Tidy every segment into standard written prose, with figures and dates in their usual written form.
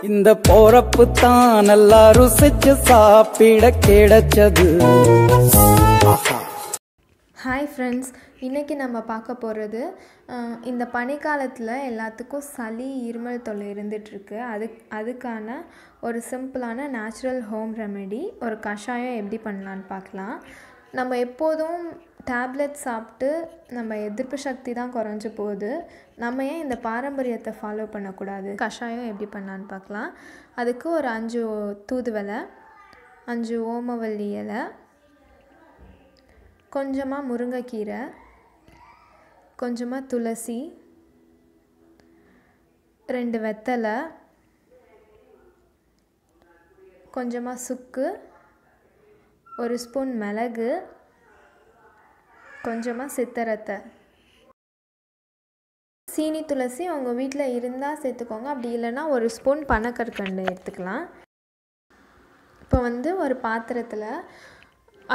இந்த போறப்பு தான் நல்லா ருசிச்சு சாப்பிட கிடைச்சது. ஹாய் ஃப்ரெண்ட்ஸ், இன்றைக்கி நம்ம பார்க்க போகிறது இந்த பனிக்காலத்தில் எல்லாத்துக்கும் சளி இருமல் தொல்லை இருந்துகிட்ருக்கு. அதுக்கான ஒரு சிம்பிளான நேச்சுரல் ஹோம் ரெமெடி, ஒரு கஷாயம் எப்படி பண்ணலான்னு பார்க்கலாம். நம்ம எப்போதும் டேப்லெட் சாப்பிட்டு நம்ம எதிர்ப்பு சக்தி தான் குறைஞ்சி போகுது. நம்ம ஏன் இந்த பாரம்பரியத்தை ஃபாலோ பண்ணக்கூடாது? கஷாயம் எப்படி பண்ணலான்னு பார்க்கலாம். அதுக்கு ஒரு 5 தூதுவளை, 5 ஓமவல்லி இலை, கொஞ்சமாக முருங்கைக்கீரை, கொஞ்சமாக துளசி, 2 வெத்தலை, கொஞ்சமாக சுக்கு, 1 ஸ்பூன் மிளகு, கொஞ்சமாக சித்தரத்தை, சீனி, துளசி உங்கள் வீட்டில் இருந்தால் சேர்த்துக்கோங்க. அப்படி இல்லைன்னா 1 ஸ்பூன் panamkarkandu எடுத்துக்கலாம். இப்போ ஒரு பாத்திரத்தில்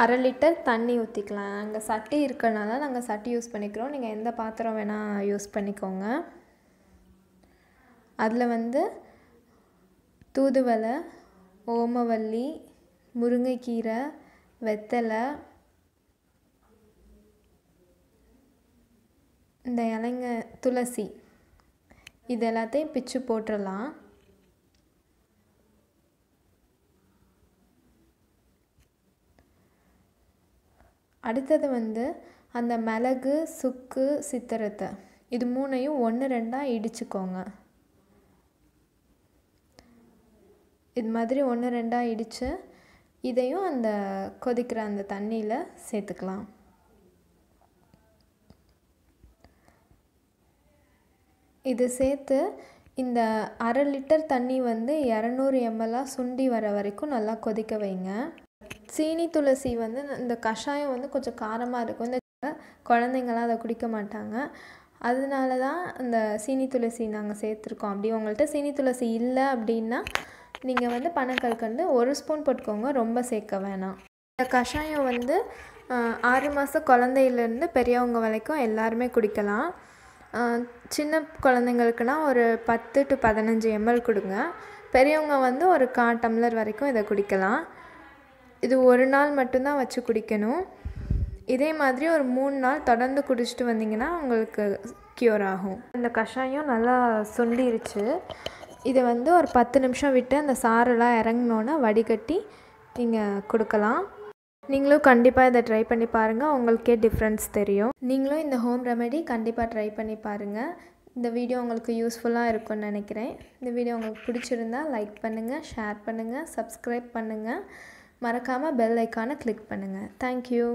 1/2 லிட்டர் தண்ணி ஊற்றிக்கலாம். அங்கே சட்டி இருக்கனால நாங்கள் சட்டி யூஸ் பண்ணிக்கிறோம். நீங்கள் எந்த பாத்திரம் வேணால் யூஸ் பண்ணிக்கோங்க. அதில் தூதுவளை, ஓமவல்லி, முருங்கைக்கீரை, வெத்தலை, இந்த இலைங்க, துளசி, இது எல்லாத்தையும் பிச்சு போட்டுடலாம். அடுத்தது அந்த மிளகு, சுக்கு, சித்தரத்தை, இது 3ஐயும் 1-2 இடிச்சுக்கோங்க. இது மாதிரி 1-2 இடித்து இதையும் அந்த கொதிக்கிற அந்த தண்ணியில் சேர்த்துக்கலாம். இது சேர்த்து இந்த 1/2 லிட்டர் தண்ணி 200 ml சுண்டி வர வரைக்கும் நல்லா கொதிக்க வைங்க. சீனி, துளசி இந்த கஷாயம் கொஞ்சம் காரமாக இருக்கும். இந்த குழந்தைங்களாம் அதை குடிக்க மாட்டாங்க. அதனால தான் இந்த சீனி, துளசி நாங்கள் சேர்த்துருக்கோம். அப்படி உங்கள்கிட்ட சீனி, துளசி இல்லை அப்படின்னா நீங்கள் panamkarkandu 1 ஸ்பூன் போட்டுக்கோங்க, ரொம்ப சேர்க்க வேணாம். இந்த கஷாயம் 6 மாத குழந்தையிலேருந்து பெரியவங்க வரைக்கும் எல்லாருமே குடிக்கலாம். சின்ன குழந்தைங்களுக்குனா ஒரு 10 to 15 ml கொடுங்க. பெரியவங்க ஒரு 1/4 டம்ளர் வரைக்கும் இதை குடிக்கலாம். இது 1 நாள் மட்டும்தான் வச்சு குடிக்கணும். இதே மாதிரி ஒரு 3 நாள் தொடர்ந்து குடிச்சிட்டு வந்தீங்கன்னா உங்களுக்கு க்யூர் ஆகும். இந்த கஷாயம் நல்லா சுண்டிருச்சு. இதை ஒரு 10 நிமிஷம் விட்டு அந்த சாரெல்லாம் இறங்கினோன்னா வடிகட்டி நீங்கள் கொடுக்கலாம். நீங்களும் கண்டிப்பாக இதை ட்ரை பண்ணி பாருங்கள், உங்களுக்கே டிஃப்ரென்ஸ் தெரியும். நீங்களும் இந்த ஹோம் ரெமெடி கண்டிப்பாக ட்ரை பண்ணி பாருங்கள். இந்த வீடியோ உங்களுக்கு யூஸ்ஃபுல்லாக இருக்கும்னு நினைக்கிறேன். இந்த வீடியோ உங்களுக்கு பிடிச்சிருந்தா லைக் பண்ணுங்கள், ஷேர் பண்ணுங்கள், சப்ஸ்கிரைப் பண்ணுங்கள். மறக்காமல் பெல் ஐக்கானை கிளிக் பண்ணுங்கள். தேங்க்யூ.